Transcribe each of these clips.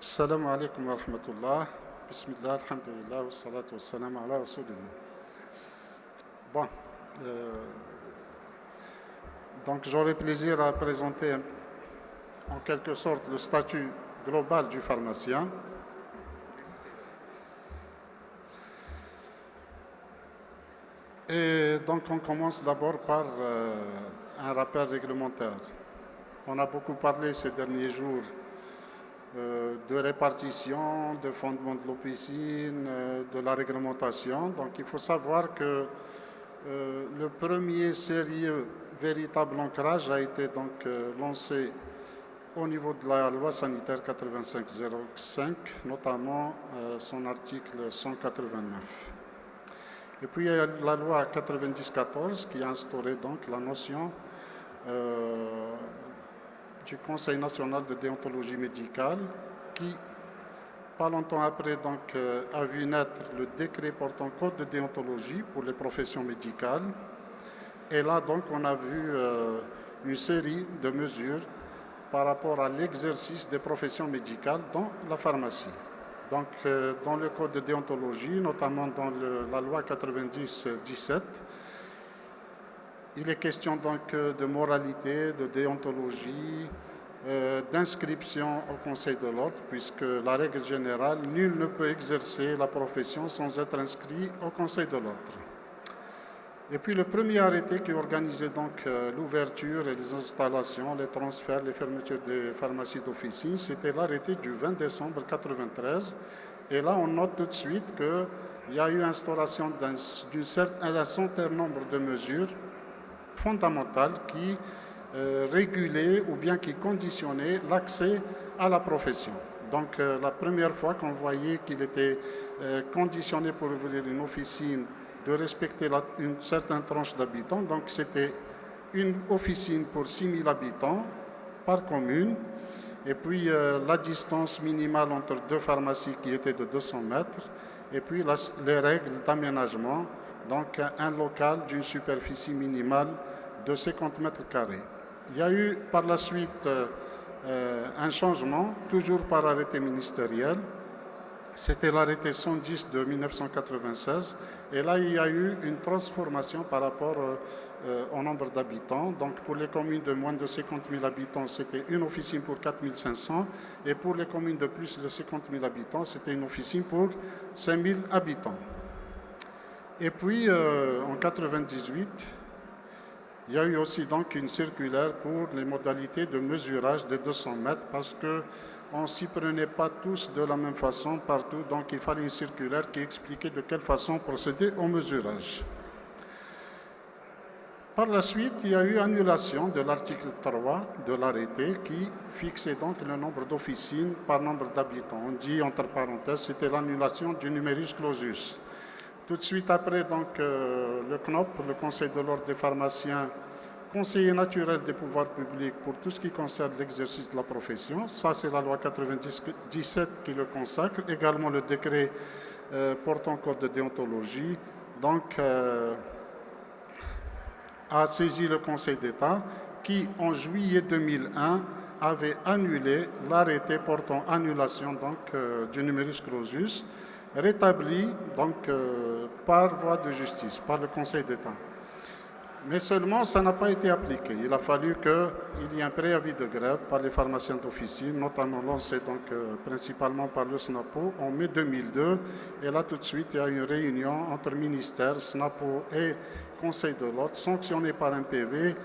Assalamu alaikum wa rahmatullah. Bismillah, alhamdulillah, wa salatu wa salam ala rasulillah. Bon, euh, donc j'aurai plaisir à présenter en quelque sorte le statut global du pharmacien. Et donc on commence d'abord par un rappel réglementaire. On a beaucoup parlé ces derniers jours de répartition, de fondement de l'officine, de la réglementation. Donc il faut savoir que le premier sérieux véritable ancrage a été donc lancé au niveau de la loi sanitaire 8505, notamment son article 189. Et puis il y a la loi 9014 qui a instauré donc la notion du Conseil national de déontologie médicale qui, pas longtemps après, donc, a vu naître le décret portant code de déontologie pour les professions médicales. Et là, donc, on a vu une série de mesures par rapport à l'exercice des professions médicales dans la pharmacie. Donc, dans le code de déontologie, notamment dans la loi 90-17, il est question donc de moralité, de déontologie, d'inscription au Conseil de l'ordre, puisque la règle générale, nul ne peut exercer la profession sans être inscrit au Conseil de l'ordre. Et puis le premier arrêté qui organisait donc l'ouverture et les installations, les transferts, les fermetures des pharmacies d'officine, c'était l'arrêté du 20 décembre 1993. Et là, on note tout de suite qu'il y a eu instauration d'un certain nombre de mesures fondamentales qui régulaient ou bien qui conditionnaient l'accès à la profession. Donc la première fois qu'on voyait qu'il était conditionné pour ouvrir une officine de respecter une certaine tranche d'habitants, donc c'était une officine pour 6 000 habitants par commune, et puis la distance minimale entre deux pharmacies qui était de 200 mètres, et puis les règles d'aménagement, donc un local d'une superficie minimale de 50 mètres carrés. Il y a eu par la suite un changement, toujours par arrêté ministériel. C'était l'arrêté 110 de 1996. Et là, il y a eu une transformation par rapport au nombre d'habitants. Donc, pour les communes de moins de 50 000 habitants, c'était une officine pour 4 500. Et pour les communes de plus de 50 000 habitants, c'était une officine pour 5 000 habitants. Et puis, en 1998, il y a eu aussi donc une circulaire pour les modalités de mesurage des 200 mètres parce qu'on ne s'y prenait pas tous de la même façon partout. Donc il fallait une circulaire qui expliquait de quelle façon procéder au mesurage. Par la suite, il y a eu annulation de l'article 3 de l'arrêté qui fixait donc le nombre d'officines par nombre d'habitants. On dit entre parenthèses, c'était l'annulation du numerus clausus. Tout de suite après, donc, le CNOP, le Conseil de l'ordre des pharmaciens, conseiller naturel des pouvoirs publics pour tout ce qui concerne l'exercice de la profession. Ça, c'est la loi 97 qui le consacre. Également le décret portant code de déontologie. Donc, a saisi le Conseil d'État qui, en juillet 2001, avait annulé l'arrêté portant annulation donc, du numerus clausus, rétabli donc, par voie de justice, par le Conseil d'État. Mais seulement, ça n'a pas été appliqué. Il a fallu qu'il y ait un préavis de grève par les pharmaciens d'officine, notamment lancé donc, principalement par le SNAPO en mai 2002. Et là, tout de suite, il y a eu une réunion entre ministère, SNAPO et Conseil de l'ordre, sanctionné par un PV,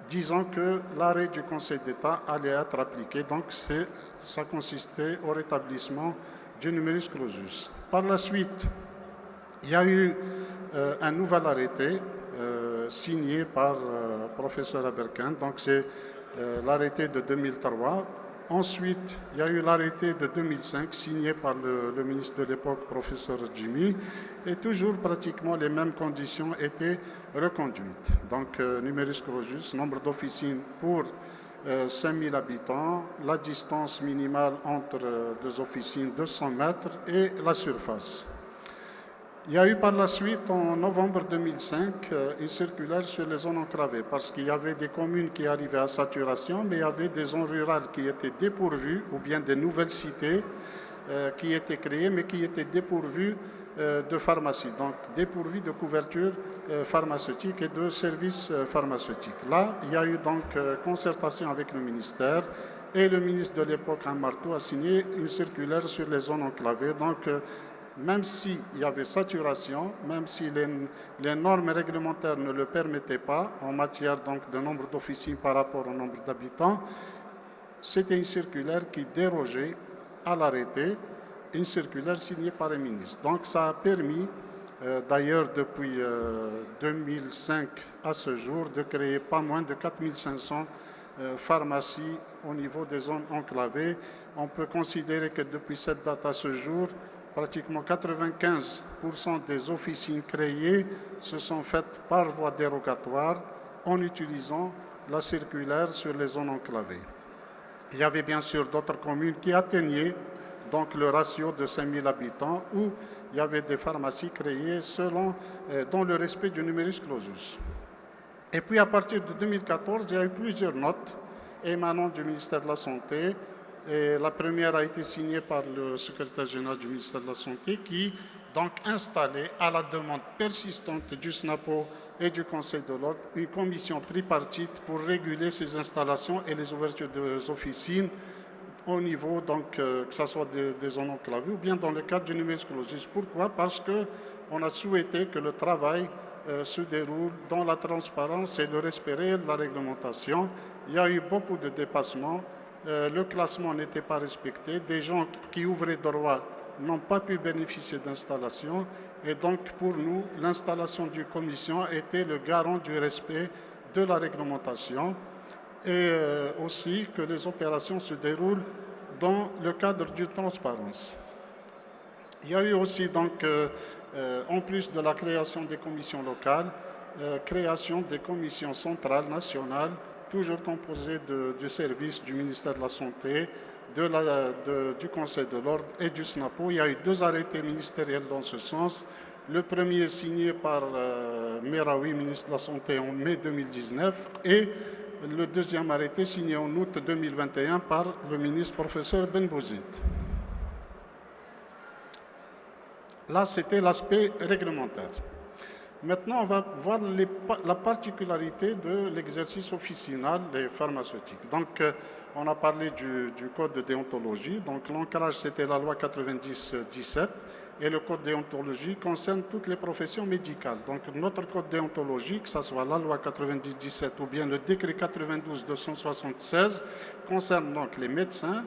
disant que l'arrêt du Conseil d'État allait être appliqué. Donc, ça consistait au rétablissement du numerus clausus. Par la suite, il y a eu un nouvel arrêté signé par professeur Aberkan, donc c'est l'arrêté de 2003. Ensuite, il y a eu l'arrêté de 2005 signé par le ministre de l'époque, professeur Jimmy, et toujours pratiquement les mêmes conditions étaient reconduites. Donc, numerus clausus, nombre d'officines pour 5 000 habitants, la distance minimale entre deux officines, 200 mètres, et la surface. Il y a eu par la suite, en novembre 2005, une circulaire sur les zones enclavées, parce qu'il y avait des communes qui arrivaient à saturation, mais il y avait des zones rurales qui étaient dépourvues, ou bien des nouvelles cités qui étaient créées, mais qui étaient dépourvues de pharmacie, donc dépourvues de couverture pharmaceutique et de services pharmaceutiques. Là, il y a eu donc concertation avec le ministère, et le ministre de l'époque, Marteau, a signé une circulaire sur les zones enclavées. Donc, même s'il y avait saturation, même si les normes réglementaires ne le permettaient pas en matière donc, de nombre d'officines par rapport au nombre d'habitants, c'était une circulaire qui dérogeait à l'arrêté, une circulaire signée par un ministre. Donc ça a permis, d'ailleurs depuis 2005 à ce jour, de créer pas moins de 4500 pharmacies au niveau des zones enclavées. On peut considérer que depuis cette date à ce jour, pratiquement 95% des officines créées se sont faites par voie dérogatoire en utilisant la circulaire sur les zones enclavées. Il y avait bien sûr d'autres communes qui atteignaient donc le ratio de 5000 habitants où il y avait des pharmacies créées dans le respect du numerus clausus. Et puis à partir de 2014, il y a eu plusieurs notes émanant du ministère de la Santé. Et la première a été signée par le secrétaire général du ministère de la Santé qui donc installait à la demande persistante du SNAPO et du Conseil de l'Ordre une commission tripartite pour réguler ces installations et les ouvertures des officines au niveau, donc, que ce soit des zones enclavées ou bien dans le cadre du numerus clausus. Pourquoi? Parce qu'on a souhaité que le travail se déroule dans la transparence et le respect réel de la réglementation. Il y a eu beaucoup de dépassements. Le classement n'était pas respecté. Des gens qui ouvraient droit n'ont pas pu bénéficier d'installation. Et donc, pour nous, l'installation d'une commission était le garant du respect de la réglementation et aussi que les opérations se déroulent dans le cadre d'une transparence. Il y a eu aussi, donc, en plus de la création des commissions locales, création des commissions centrales, nationales, toujours composées du service du ministère de la Santé, du Conseil de l'Ordre et du SNAPO. Il y a eu 2 arrêtés ministériels dans ce sens. Le premier signé par Meraoui, ministre de la Santé, en mai 2019, et le deuxième arrêté signé en août 2021 par le ministre professeur Benbouzid. Là, c'était l'aspect réglementaire. Maintenant, on va voir la particularité de l'exercice officinal des pharmaceutiques. Donc, on a parlé du code de déontologie. Donc, l'ancrage, c'était la loi 90-17. Et le code de déontologie concerne toutes les professions médicales. Donc, notre code déontologique, que ce soit la loi 90-17 ou bien le décret 92-276, concerne donc les médecins,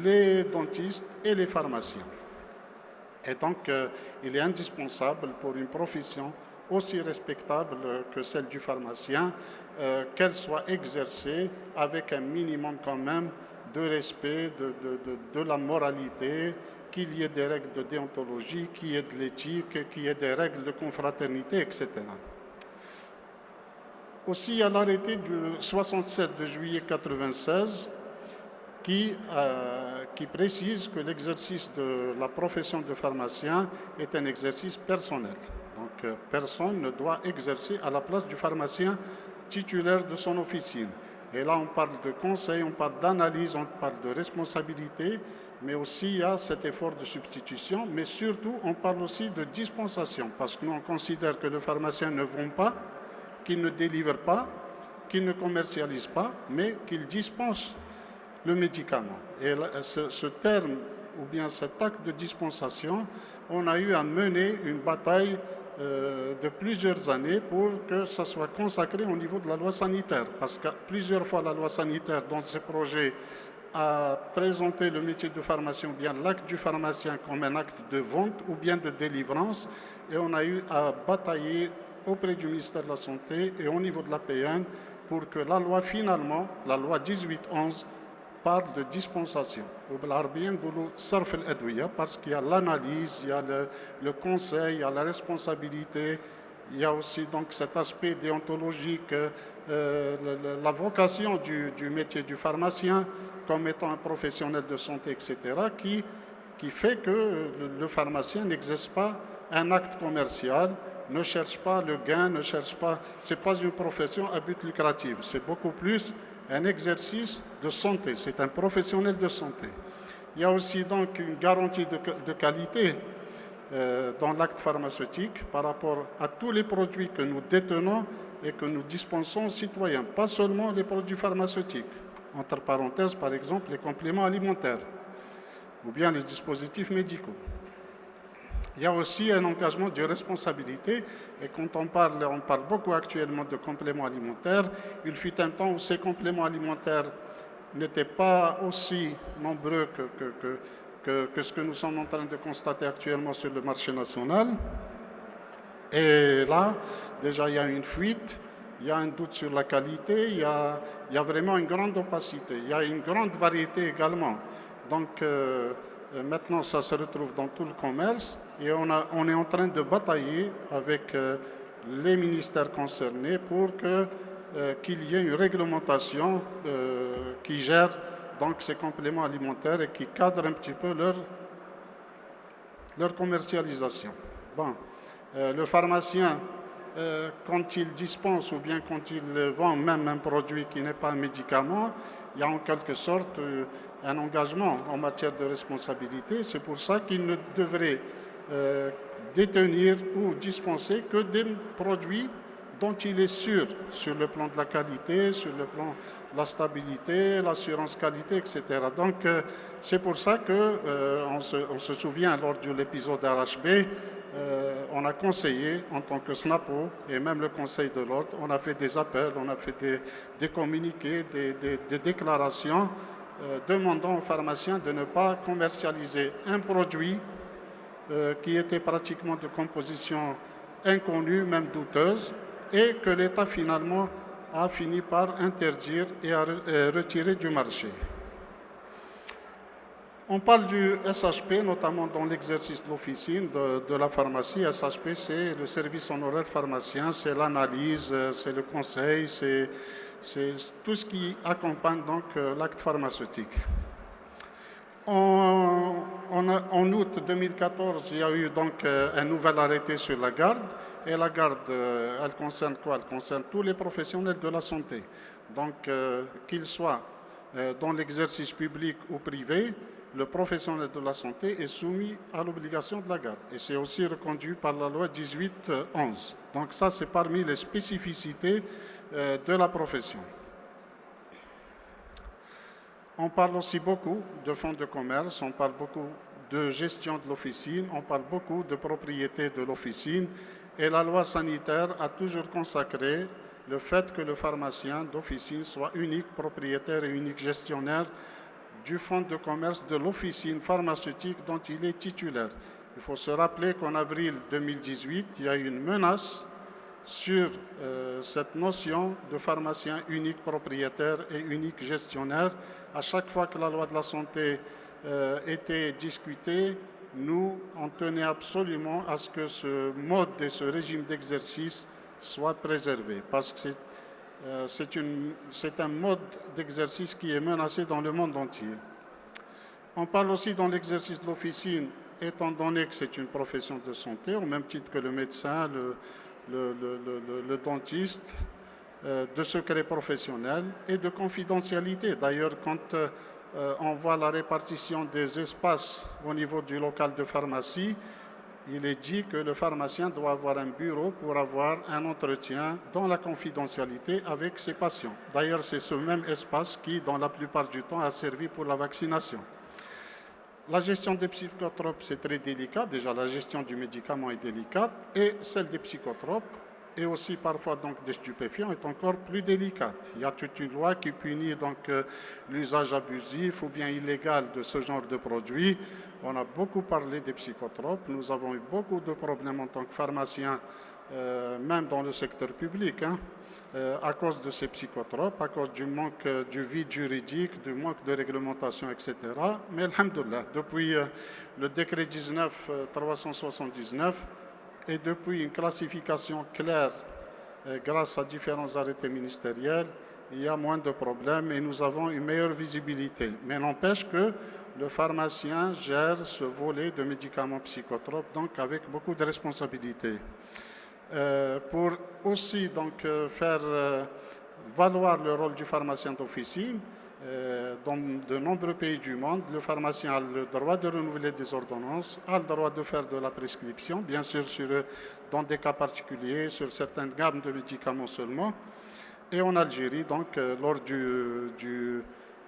les dentistes et les pharmaciens. Et donc, il est indispensable pour une profession aussi respectable que celle du pharmacien, qu'elle soit exercée avec un minimum quand même de respect de la moralité, qu'il y ait des règles de déontologie, qu'il y ait de l'éthique, qu'il y ait des règles de confraternité, etc. Aussi, il y a l'arrêté du 67 de juillet 1996 qui précise que l'exercice de la profession de pharmacien est un exercice personnel. Donc, personne ne doit exercer à la place du pharmacien titulaire de son officine. Et là, on parle de conseil, on parle d'analyse, on parle de responsabilité, mais aussi il y a cet effort de substitution, mais surtout, on parle aussi de dispensation, parce que nous, on considère que le pharmacien ne vend pas, qu'il ne délivre pas, qu'il ne commercialise pas, mais qu'il dispense le médicament. Et ce terme, ou bien cet acte de dispensation, on a eu à mener une bataille de plusieurs années pour que ça soit consacré au niveau de la loi sanitaire. Parce que plusieurs fois, la loi sanitaire, dans ce projet, a présenté le métier de pharmacien ou bien l'acte du pharmacien comme un acte de vente ou bien de délivrance. Et on a eu à batailler auprès du ministère de la Santé et au niveau de la l'APN pour que la loi, finalement, la loi 1811, parle de dispensation. Parce qu'il y a l'analyse, il y a le conseil, il y a la responsabilité, il y a aussi donc cet aspect déontologique, la vocation du métier du pharmacien comme étant un professionnel de santé, etc., qui fait que le pharmacien n'exerce pas un acte commercial, ne cherche pas le gain, ne cherche pas. Ce n'est pas une profession à but lucratif, c'est beaucoup plus un exercice de santé, c'est un professionnel de santé. Il y a aussi donc une garantie de qualité dans l'acte pharmaceutique par rapport à tous les produits que nous détenons et que nous dispensons aux citoyens, pas seulement les produits pharmaceutiques, entre parenthèses par exemple les compléments alimentaires ou bien les dispositifs médicaux. Il y a aussi un engagement de responsabilité et quand on parle beaucoup actuellement de compléments alimentaires, il fut un temps où ces compléments alimentaires n'étaient pas aussi nombreux que ce que nous sommes en train de constater actuellement sur le marché national. Et là, déjà, il y a une fuite, il y a un doute sur la qualité, il y a vraiment une grande opacité, il y a une grande variété également. Donc, maintenant, ça se retrouve dans tout le commerce et on est en train de batailler avec les ministères concernés pour qu'il y ait une réglementation qui gère donc ces compléments alimentaires et qui cadre un petit peu leur commercialisation. Bon, le pharmacien, quand il dispense ou bien quand il vend même un produit qui n'est pas un médicament, il y a en quelque sorte un engagement en matière de responsabilité. C'est pour ça qu'il ne devrait détenir ou dispenser que des produits dont il est sûr sur le plan de la qualité, sur le plan de la stabilité, l'assurance qualité, etc. Donc, c'est pour ça qu'on se souvient lors de l'épisode RHB, on a conseillé en tant que SNAPO et même le Conseil de l'ordre, on a fait des appels, on a fait des communiqués, des déclarations demandant aux pharmaciens de ne pas commercialiser un produit qui était pratiquement de composition inconnue, même douteuse, et que l'État finalement a fini par interdire et à retirer du marché. On parle du SHP, notamment dans l'exercice de l'officine de la pharmacie. SHP, c'est le service honoraire pharmacien, c'est l'analyse, c'est le conseil, c'est tout ce qui accompagne donc l'acte pharmaceutique. En août 2014, il y a eu donc un nouvel arrêté sur la garde. Et la garde, elle concerne quoi? Elle concerne tous les professionnels de la santé. Donc, qu'ils soient dans l'exercice public ou privé, le professionnel de la santé est soumis à l'obligation de la garde. Et c'est aussi reconduit par la loi 1811. Donc ça, c'est parmi les spécificités de la profession. On parle aussi beaucoup de fonds de commerce, on parle beaucoup de gestion de l'officine, on parle beaucoup de propriété de l'officine. Et la loi sanitaire a toujours consacré le fait que le pharmacien d'officine soit unique propriétaire et unique gestionnaire du fonds de commerce de l'officine pharmaceutique dont il est titulaire. Il faut se rappeler qu'en avril 2018, il y a eu une menace sur cette notion de pharmacien unique propriétaire et unique gestionnaire. À chaque fois que la loi de la santé était discutée, nous, on tenait absolument à ce que ce mode et ce régime d'exercice soit préservé, parce que c'est un mode d'exercice qui est menacé dans le monde entier. On parle aussi dans l'exercice de l'officine, étant donné que c'est une profession de santé, au même titre que le médecin, le dentiste, de secret professionnel et de confidentialité. D'ailleurs, quand on voit la répartition des espaces au niveau du local de pharmacie, il est dit que le pharmacien doit avoir un bureau pour avoir un entretien dans la confidentialité avec ses patients. D'ailleurs, c'est ce même espace qui, dans la plupart du temps, a servi pour la vaccination. La gestion des psychotropes, c'est très délicat. Déjà, la gestion du médicament est délicate et celle des psychotropes et aussi parfois donc des stupéfiants est encore plus délicate. Il y a toute une loi qui punit donc l'usage abusif ou bien illégal de ce genre de produits. On a beaucoup parlé des psychotropes. Nous avons eu beaucoup de problèmes en tant que pharmaciens, même dans le secteur public, à cause de ces psychotropes, à cause du manque du vide juridique, du manque de réglementation, etc. Mais alhamdoulilah, depuis le décret 19-379, et depuis une classification claire grâce à différents arrêtés ministériels, il y a moins de problèmes et nous avons une meilleure visibilité. Mais n'empêche que le pharmacien gère ce volet de médicaments psychotropes, donc avec beaucoup de responsabilités. Pour aussi donc, faire valoir le rôle du pharmacien d'officine, dans de nombreux pays du monde, le pharmacien a le droit de renouveler des ordonnances, a le droit de faire de la prescription, bien sûr dans des cas particuliers, sur certaines gammes de médicaments seulement. Et en Algérie, donc, lors du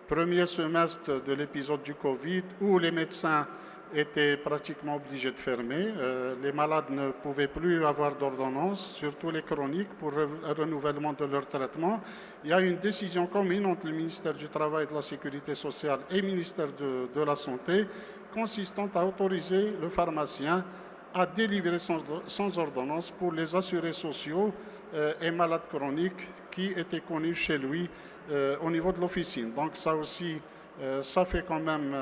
premier semestre de l'épisode du Covid, où les médecins étaient pratiquement obligés de fermer, les malades ne pouvaient plus avoir d'ordonnance, surtout les chroniques, pour un renouvellement de leur traitement. Il y a une décision commune entre le ministère du Travail et de la Sécurité sociale et le ministère de la Santé, consistant à autoriser le pharmacien à délivrer sans ordonnance pour les assurés sociaux et malades chroniques qui étaient connus chez lui au niveau de l'officine. Donc ça aussi, ça fait quand même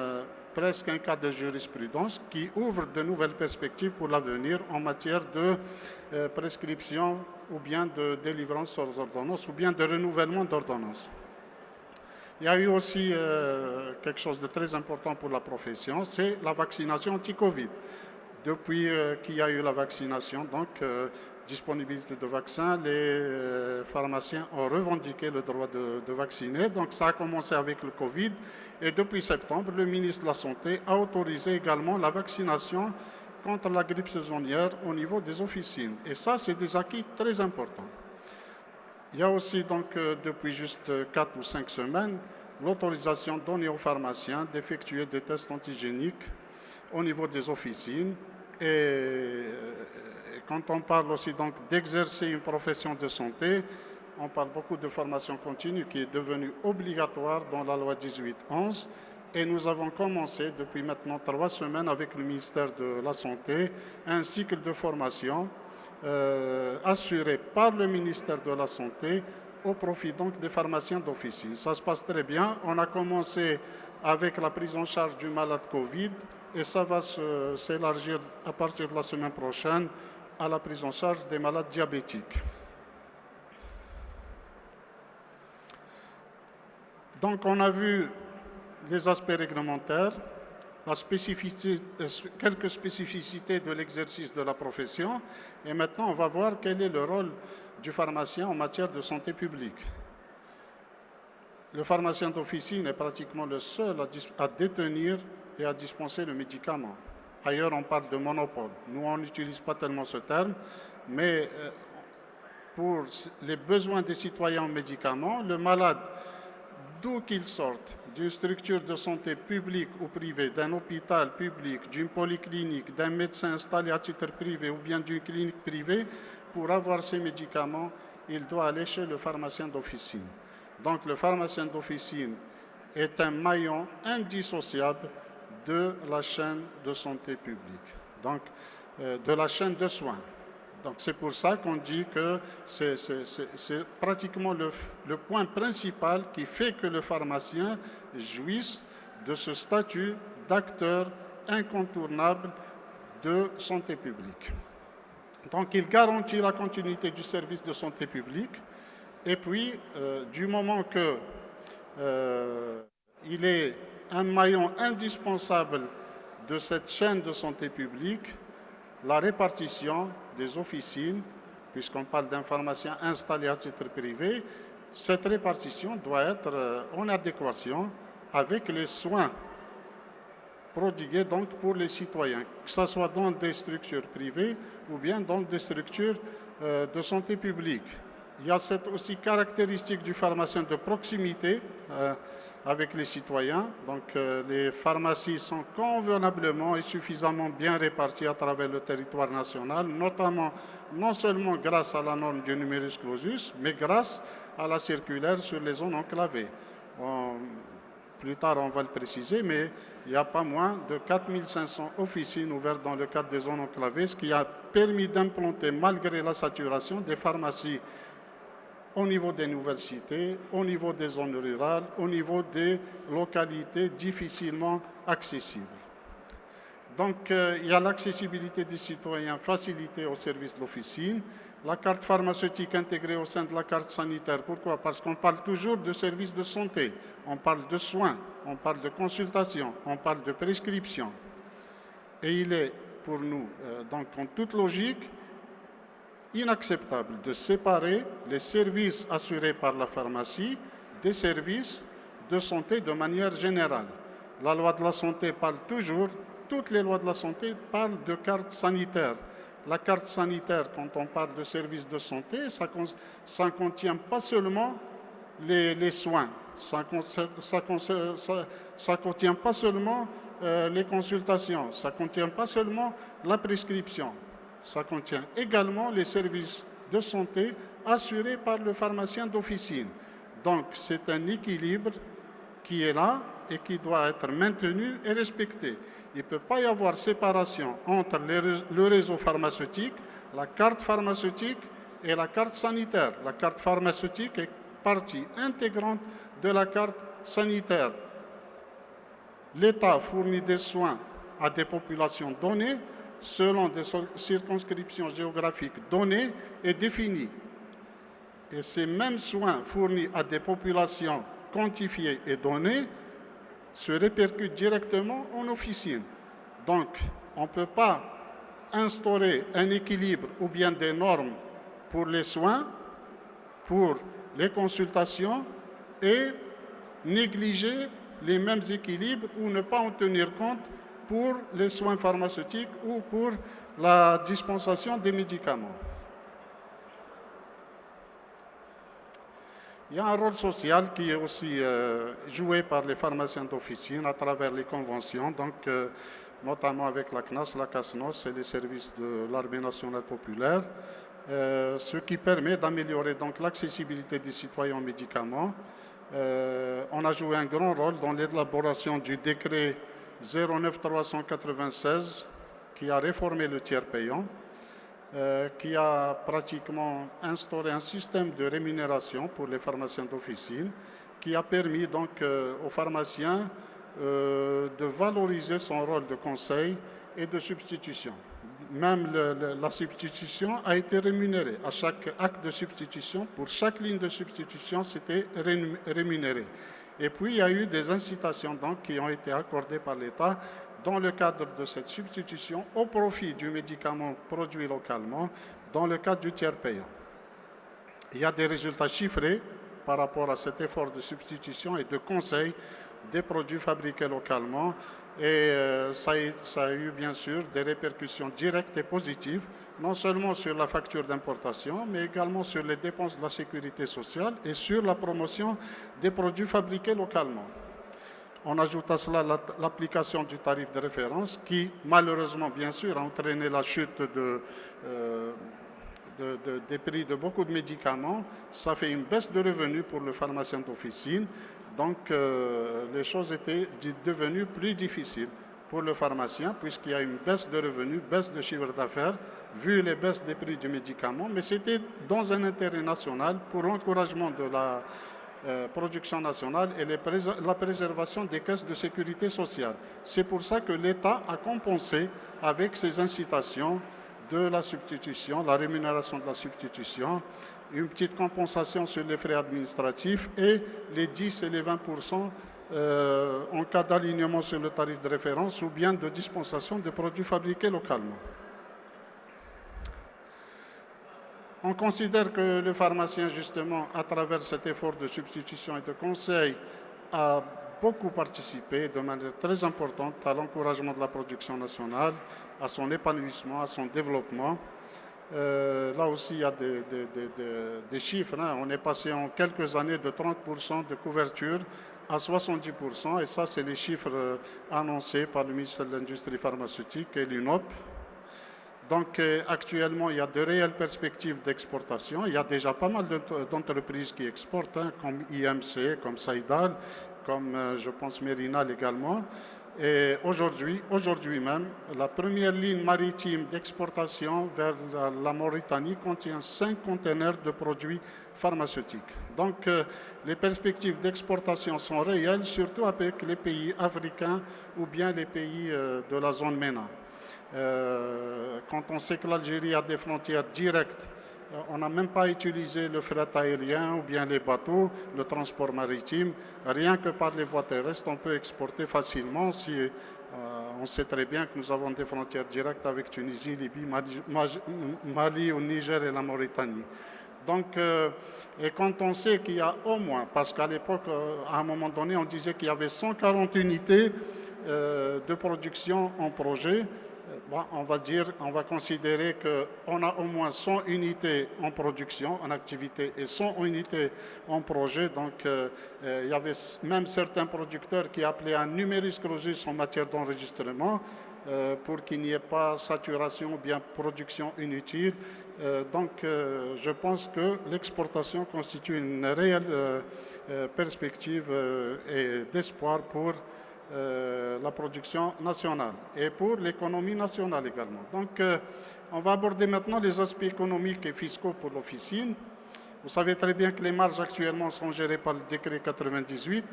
presque un cas de jurisprudence qui ouvre de nouvelles perspectives pour l'avenir en matière de prescription ou bien de délivrance sans ordonnance ou bien de renouvellement d'ordonnance. Il y a eu aussi quelque chose de très important pour la profession, c'est la vaccination anti-Covid. Depuis qu'il y a eu la vaccination, donc disponibilité de vaccins, les pharmaciens ont revendiqué le droit de vacciner. Donc ça a commencé avec le Covid et depuis septembre, le ministre de la Santé a autorisé également la vaccination contre la grippe saisonnière au niveau des officines. Et ça, c'est des acquis très importants. Il y a aussi donc depuis juste 4 ou 5 semaines l'autorisation donnée aux pharmaciens d'effectuer des tests antigéniques au niveau des officines. Et quand on parle aussi donc d'exercer une profession de santé, on parle beaucoup de formation continue qui est devenue obligatoire dans la loi 1811. Et nous avons commencé depuis maintenant 3 semaines avec le ministère de la Santé un cycle de formation assuré par le ministère de la Santé au profit donc des pharmaciens d'officine. Ça se passe très bien. On a commencé avec la prise en charge du malade Covid et ça va s'élargir à partir de la semaine prochaine à la prise en charge des malades diabétiques. Donc on a vu les aspects réglementaires, quelques spécificités de l'exercice de la profession et maintenant on va voir quel est le rôle du pharmacien en matière de santé publique. Le pharmacien d'officine est pratiquement le seul à détenir et à dispenser le médicament. Ailleurs, on parle de monopole. Nous, on n'utilise pas tellement ce terme, mais pour les besoins des citoyens en médicaments, le malade, d'où qu'il sorte, d'une structure de santé publique ou privée, d'un hôpital public, d'une polyclinique, d'un médecin installé à titre privé ou bien d'une clinique privée, pour avoir ces médicaments, il doit aller chez le pharmacien d'officine. Donc le pharmacien d'officine est un maillon indissociable de la chaîne de santé publique, donc de la chaîne de soins. Donc c'est pour ça qu'on dit que c'est pratiquement le point principal qui fait que le pharmacien jouisse de ce statut d'acteur incontournable de santé publique. Donc il garantit la continuité du service de santé publique et puis du moment qu'il est un maillon indispensable de cette chaîne de santé publique, la répartition des officines, puisqu'on parle d'un pharmacien installé à titre privé, cette répartition doit être en adéquation avec les soins prodigués donc pour les citoyens, que ce soit dans des structures privées ou bien dans des structures de santé publique. Il y a cette aussi caractéristique du pharmacien de proximité avec les citoyens. Donc les pharmacies sont convenablement et suffisamment bien réparties à travers le territoire national, notamment non seulement grâce à la norme du numerus clausus, mais grâce à la circulaire sur les zones enclavées. Plus tard, on va le préciser, mais il n'y a pas moins de 4500 officines ouvertes dans le cadre des zones enclavées, ce qui a permis d'implanter, malgré la saturation, des pharmacies au niveau des nouvelles cités, au niveau des zones rurales, au niveau des localités difficilement accessibles. Donc, il y a l'accessibilité des citoyens facilitée au service de l'officine, La carte pharmaceutique intégrée au sein de la carte sanitaire. Pourquoi? Parce qu'on parle toujours de services de santé, on parle de soins, on parle de consultation, on parle de prescription. Et il est pour nous, donc en toute logique, inacceptable de séparer les services assurés par la pharmacie des services de santé de manière générale. La loi de la santé parle toujours, toutes les lois de la santé parlent de carte sanitaire. La carte sanitaire, quand on parle de services de santé, ça ne contient pas seulement les soins, ça ne contient pas seulement les consultations, ça ne contient pas seulement la prescription, ça contient également les services de santé assurés par le pharmacien d'officine. Donc c'est un équilibre qui est là et qui doit être maintenu et respecté. Il ne peut pas y avoir séparation entre le réseau pharmaceutique, la carte pharmaceutique et la carte sanitaire. La carte pharmaceutique est partie intégrante de la carte sanitaire. L'État fournit des soins à des populations données selon des circonscriptions géographiques données et définies. Et ces mêmes soins fournis à des populations quantifiées et données se répercutent directement en officine. Donc, on ne peut pas instaurer un équilibre ou bien des normes pour les soins, pour les consultations et négliger les mêmes équilibres ou ne pas en tenir compte pour les soins pharmaceutiques ou pour la dispensation des médicaments. Il y a un rôle social qui est aussi joué par les pharmaciens d'officine à travers les conventions, donc, notamment avec la CNAS, la CASNOS et les services de l'Armée nationale populaire, ce qui permet d'améliorer l'accessibilité des citoyens aux médicaments. On a joué un grand rôle dans l'élaboration du décret 09-396 qui a réformé le tiers payant, qui a pratiquement instauré un système de rémunération pour les pharmaciens d'officine, qui a permis donc aux pharmaciens de valoriser son rôle de conseil et de substitution. Même la substitution a été rémunérée. À chaque acte de substitution, pour chaque ligne de substitution, c'était rémunéré. Et puis, il y a eu des incitations donc, qui ont été accordées par l'État dans le cadre de cette substitution au profit du médicament produit localement dans le cadre du tiers payant. Il y a des résultats chiffrés par rapport à cet effort de substitution et de conseil des produits fabriqués localement et ça a eu bien sûr des répercussions directes et positives, non seulement sur la facture d'importation, mais également sur les dépenses de la sécurité sociale et sur la promotion des produits fabriqués localement. On ajoute à cela l'application du tarif de référence qui, malheureusement, bien sûr, a entraîné la chute des prix de beaucoup de médicaments. Ça fait une baisse de revenus pour le pharmacien d'officine. Donc, les choses étaient devenues plus difficiles pour le pharmacien puisqu'il y a une baisse de revenus, baisse de chiffre d'affaires, vu les baisses des prix du médicament. Mais c'était dans un intérêt national pour l'encouragement de la production nationale et la préservation des caisses de sécurité sociale. C'est pour ça que l'État a compensé avec ces incitations de la substitution, la rémunération de la substitution, une petite compensation sur les frais administratifs et les 10 et les 20% en cas d'alignement sur le tarif de référence ou bien de dispensation de produits fabriqués localement. On considère que le pharmacien, justement, à travers cet effort de substitution et de conseil, a beaucoup participé de manière très importante à l'encouragement de la production nationale, à son épanouissement, à son développement. Là aussi, il y a des chiffres. Hein. On est passé en quelques années de 30% de couverture à 70%, et ça, c'est les chiffres annoncés par le ministère de l'Industrie pharmaceutique et l'UNOP. Donc, actuellement, il y a de réelles perspectives d'exportation. Il y a déjà pas mal d'entreprises qui exportent, hein, comme IMC, comme Saïdal, comme, je pense, Mérinal également. Et aujourd'hui même, la première ligne maritime d'exportation vers la Mauritanie contient 5 conteneurs de produits pharmaceutiques. Donc, les perspectives d'exportation sont réelles, surtout avec les pays africains ou bien les pays de la zone MENA. Quand on sait que l'Algérie a des frontières directes On n'a même pas utilisé le fret aérien ou bien les bateaux, le transport maritime. Rien que par les voies terrestres, on peut exporter facilement. Si on sait très bien que nous avons des frontières directes avec Tunisie, Libye, Mali, au Niger et la Mauritanie. Donc, et quand on sait qu'il y a au moins, parce qu'à l'époque, à un moment donné, on disait qu'il y avait 140 unités de production en projet, bon, on va considérer qu'on a au moins 100 unités en production, en activité, et 100 unités en projet. Donc, il y avait même certains producteurs qui appelaient un numerus clausus en matière d'enregistrement pour qu'il n'y ait pas saturation ou bien production inutile. Donc, je pense que l'exportation constitue une réelle perspective et d'espoir pour la production nationale et pour l'économie nationale également. Donc, on va aborder maintenant les aspects économiques et fiscaux pour l'officine. Vous savez très bien que les marges actuellement sont gérées par le décret 98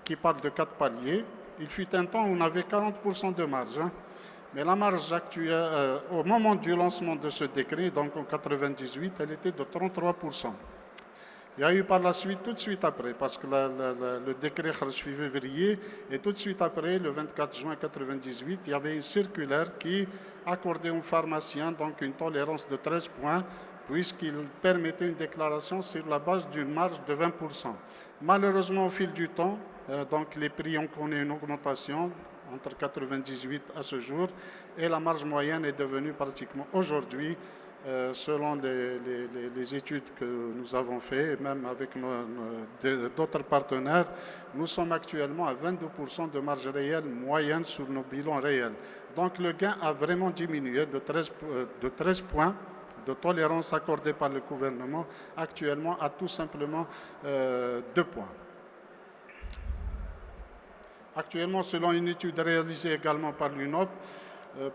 qui parle de 4 paliers. Il fut un temps où on avait 40% de marge. Mais la marge actuelle, au moment du lancement de ce décret, donc en 98, elle était de 33%. Il y a eu par la suite, tout de suite après, parce que le décret Kharj février, et tout de suite après, le 24 juin 98, il y avait une circulaire qui accordait aux pharmaciens donc une tolérance de 13 points, puisqu'il permettait une déclaration sur la base d'une marge de 20%. Malheureusement, au fil du temps, donc les prix ont connu une augmentation entre 98 à ce jour, et la marge moyenne est devenue pratiquement aujourd'hui, selon les études que nous avons faites, et même avec d'autres partenaires, nous sommes actuellement à 22% de marge réelle moyenne sur nos bilans réels. Donc le gain a vraiment diminué de 13 points de tolérance accordée par le gouvernement, actuellement à tout simplement 2 points. Actuellement, selon une étude réalisée également par l'UNOP,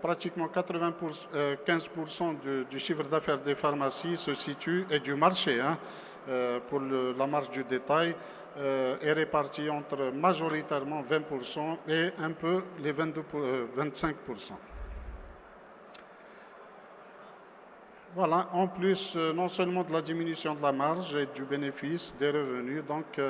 pratiquement 95% du chiffre d'affaires des pharmacies se situe, et du marché, pour la marge du détail, est réparti entre majoritairement 20% et un peu les 25%. Voilà, en plus, non seulement de la diminution de la marge et du bénéfice des revenus, donc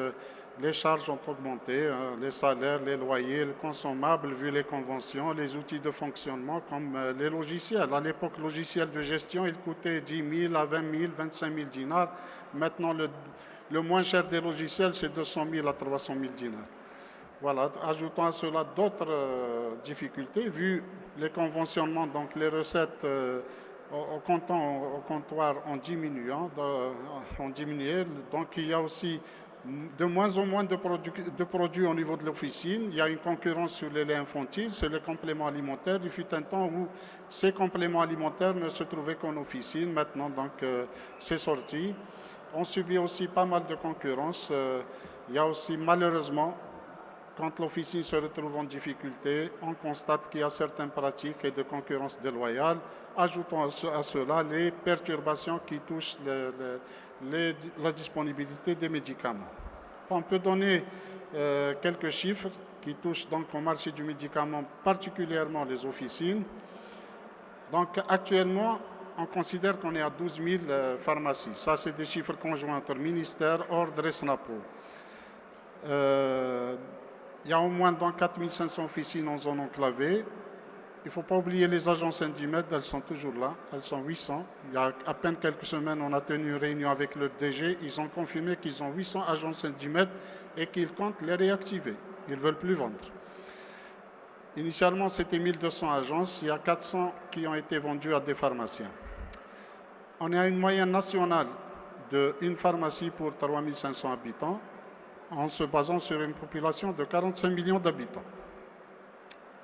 les charges ont augmenté, les salaires, les loyers, les consommables, vu les conventions, les outils de fonctionnement comme les logiciels. À l'époque, le logiciel de gestion, il coûtait 10 000 à 20 000, 25 000 dinars. Maintenant, le moins cher des logiciels, c'est 200 000 à 300 000 dinars. Voilà, ajoutons à cela d'autres difficultés, vu les conventionnements, donc les recettes au comptoir ont diminué, donc il y a aussi de moins en moins de produits au niveau de l'officine. Il y a une concurrence sur les laits infantiles, sur les compléments alimentaires. Il fut un temps où ces compléments alimentaires ne se trouvaient qu'en officine. Maintenant, donc, c'est sorti. On subit aussi pas mal de concurrence. Il y a aussi, malheureusement, quand l'officine se retrouve en difficulté, on constate qu'il y a certaines pratiques et de concurrence déloyale. Ajoutons à cela les perturbations qui touchent la disponibilité des médicaments. On peut donner quelques chiffres qui touchent donc au marché du médicament, particulièrement les officines. Donc actuellement, on considère qu'on est à 12 000 pharmacies. Ça, c'est des chiffres conjoints entre ministère, ordre et SNAPO. Il y a au moins 4 500 officines en zone enclavée. Il ne faut pas oublier les agences indimètres, elles sont toujours là, elles sont 800. Il y a à peine quelques semaines, on a tenu une réunion avec le DG, ils ont confirmé qu'ils ont 800 agences indimètres et qu'ils comptent les réactiver. Ils ne veulent plus vendre. Initialement, c'était 1200 agences, il y a 400 qui ont été vendues à des pharmaciens. On est à une moyenne nationale d'une pharmacie pour 3500 habitants, en se basant sur une population de 45 millions d'habitants.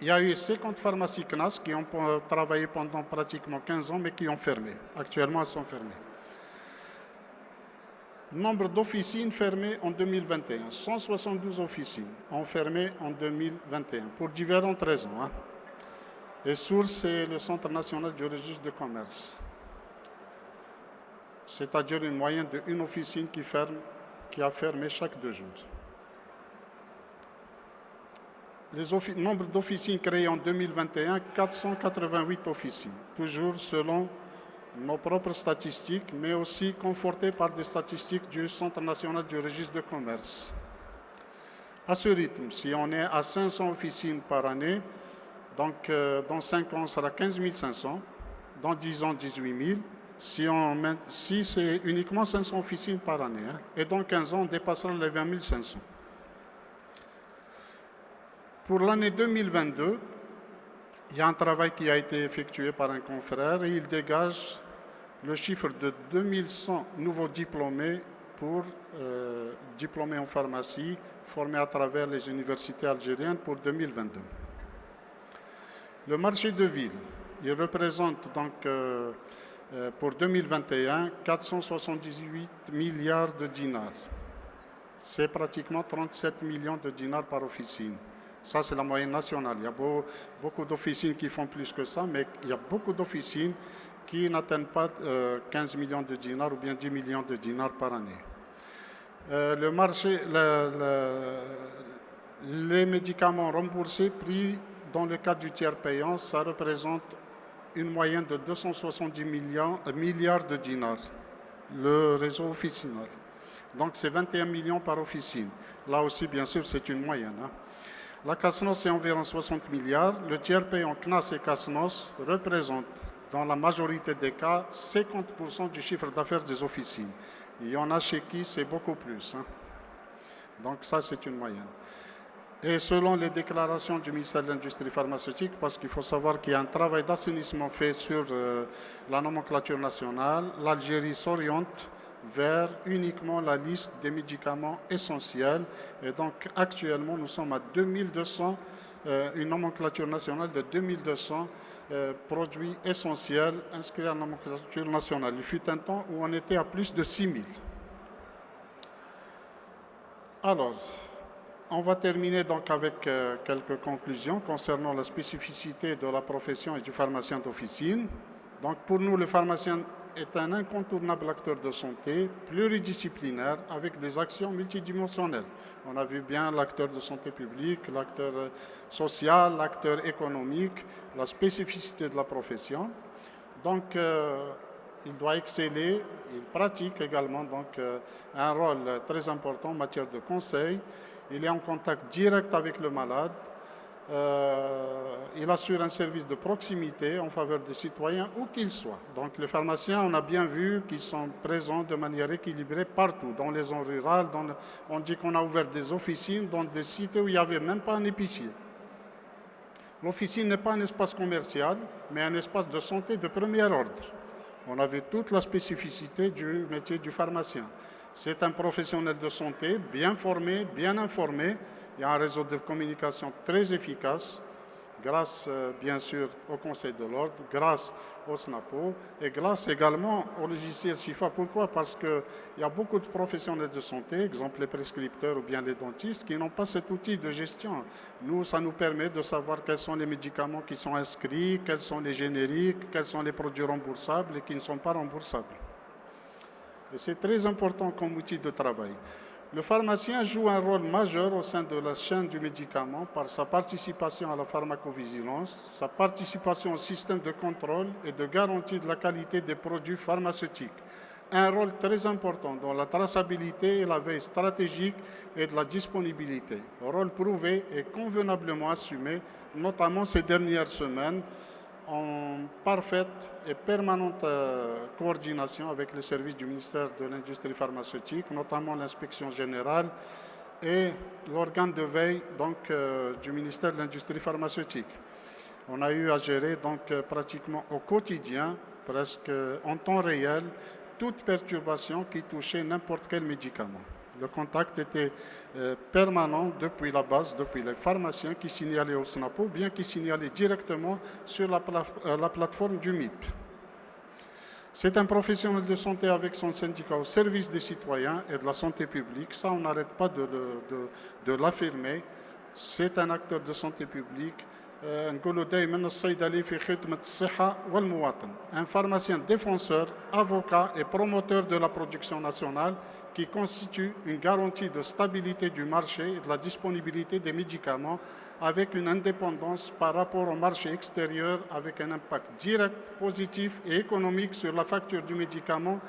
Il y a eu 50 pharmacies CNAS qui ont travaillé pendant pratiquement 15 ans, mais qui ont fermé. Actuellement, elles sont fermées. Nombre d'officines fermées en 2021. 172 officines ont fermé en 2021, pour différentes raisons. Et source, c'est le Centre national du registre de commerce. C'est-à-dire une moyenne d'une officine qui a fermé chaque 2 jours. Le nombre d'officines créées en 2021, 488 officines, toujours selon nos propres statistiques, mais aussi confortés par des statistiques du Centre national du registre de commerce. À ce rythme, si on est à 500 officines par année, donc dans 5 ans, on sera 15 500, dans 10 ans, 18 000, si c'est uniquement 500 officines par année, hein, et dans 15 ans, on dépassera les 20 500. Pour l'année 2022, il y a un travail qui a été effectué par un confrère et il dégage le chiffre de 2100 nouveaux diplômés diplômés en pharmacie formés à travers les universités algériennes pour 2022. Le marché de ville, il représente donc pour 2021 478 milliards de dinars. C'est pratiquement 37 millions de dinars par officine. Ça, c'est la moyenne nationale. Il y a beaucoup d'officines qui font plus que ça, mais il y a beaucoup d'officines qui n'atteignent pas 15 millions de dinars ou bien 10 millions de dinars par année. Le marché, les médicaments remboursés pris dans le cadre du tiers payant, ça représente une moyenne de 270 milliards de dinars, le réseau officinal. Donc, c'est 21 millions par officine. Là aussi, bien sûr, c'est une moyenne. Hein. La CASNOS, c'est environ 60 milliards. Le tiers payant CNAS et CASNOS représente, dans la majorité des cas, 50% du chiffre d'affaires des officines. Il y en a chez qui c'est beaucoup plus. Hein. Donc ça, c'est une moyenne. Et selon les déclarations du ministère de l'Industrie pharmaceutique, parce qu'il faut savoir qu'il y a un travail d'assainissement fait sur la nomenclature nationale, l'Algérie s'oriente vers uniquement la liste des médicaments essentiels. Et donc actuellement, nous sommes à 2200, une nomenclature nationale de 2200 produits essentiels inscrits en nomenclature nationale. Il fut un temps où on était à plus de 6000. Alors, on va terminer donc avec quelques conclusions concernant la spécificité de la profession et du pharmacien d'officine. Donc pour nous, le pharmacien est un incontournable acteur de santé pluridisciplinaire avec des actions multidimensionnelles. On a vu bien l'acteur de santé publique, l'acteur social, l'acteur économique, la spécificité de la profession. Donc, il doit exceller, il pratique également donc, un rôle très important en matière de conseil. Il est en contact direct avec le malade. Il assure un service de proximité en faveur des citoyens où qu'ils soient. Donc les pharmaciens, on a bien vu qu'ils sont présents de manière équilibrée partout, dans les zones rurales. On dit qu'on a ouvert des officines dans des cités où il n'y avait même pas un épicier. L'officine n'est pas un espace commercial, mais un espace de santé de premier ordre. On a vu toute la spécificité du métier du pharmacien. C'est un professionnel de santé bien formé, bien informé. Il y a un réseau de communication très efficace, grâce bien sûr au Conseil de l'Ordre, grâce au SNAPO et grâce également au logiciel Shifa. Pourquoi? Parce qu'il y a beaucoup de professionnels de santé, exemple les prescripteurs ou bien les dentistes, qui n'ont pas cet outil de gestion. Nous, ça nous permet de savoir quels sont les médicaments qui sont inscrits, quels sont les génériques, quels sont les produits remboursables et qui ne sont pas remboursables. Et c'est très important comme outil de travail. Le pharmacien joue un rôle majeur au sein de la chaîne du médicament par sa participation à la pharmacovigilance, sa participation au système de contrôle et de garantie de la qualité des produits pharmaceutiques. Un rôle très important dans la traçabilité et la veille stratégique et de la disponibilité. Un rôle prouvé et convenablement assumé, notamment ces dernières semaines, en parfaite et permanente coordination avec les services du ministère de l'Industrie pharmaceutique, notamment l'inspection générale et l'organe de veille donc, du ministère de l'Industrie pharmaceutique. On a eu à gérer donc, pratiquement au quotidien, presque en temps réel, toute perturbation qui touchait n'importe quel médicament. Le contact était permanent depuis la base, depuis les pharmaciens qui signalaient au SNAPO, ou bien qui signalaient directement sur la plateforme du MIP. C'est un professionnel de santé avec son syndicat au service des citoyens et de la santé publique. Ça, on n'arrête pas de l'affirmer. C'est un acteur de santé publique. Un pharmacien défenseur, avocat et promoteur de la production nationale qui constitue une garantie de stabilité du marché et de la disponibilité des médicaments avec une indépendance par rapport au marché extérieur avec un impact direct, positif et économique sur la facture du médicament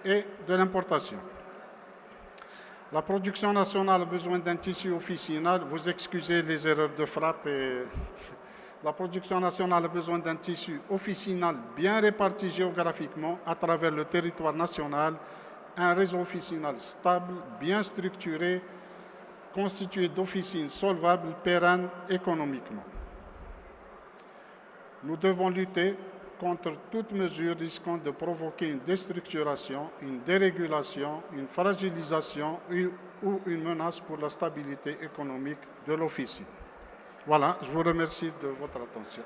et de l'importation. La production nationale a besoin d'un tissu officinal. Vous excusez les erreurs de frappe. La production nationale a besoin d'un tissu officinal bien réparti géographiquement à travers le territoire national, un réseau officinal stable, bien structuré, constitué d'officines solvables, pérennes économiquement. Nous devons lutter contre toute mesure risquant de provoquer une déstructuration, une dérégulation, une fragilisation ou une menace pour la stabilité économique de l'officine. Voilà, je vous remercie de votre attention.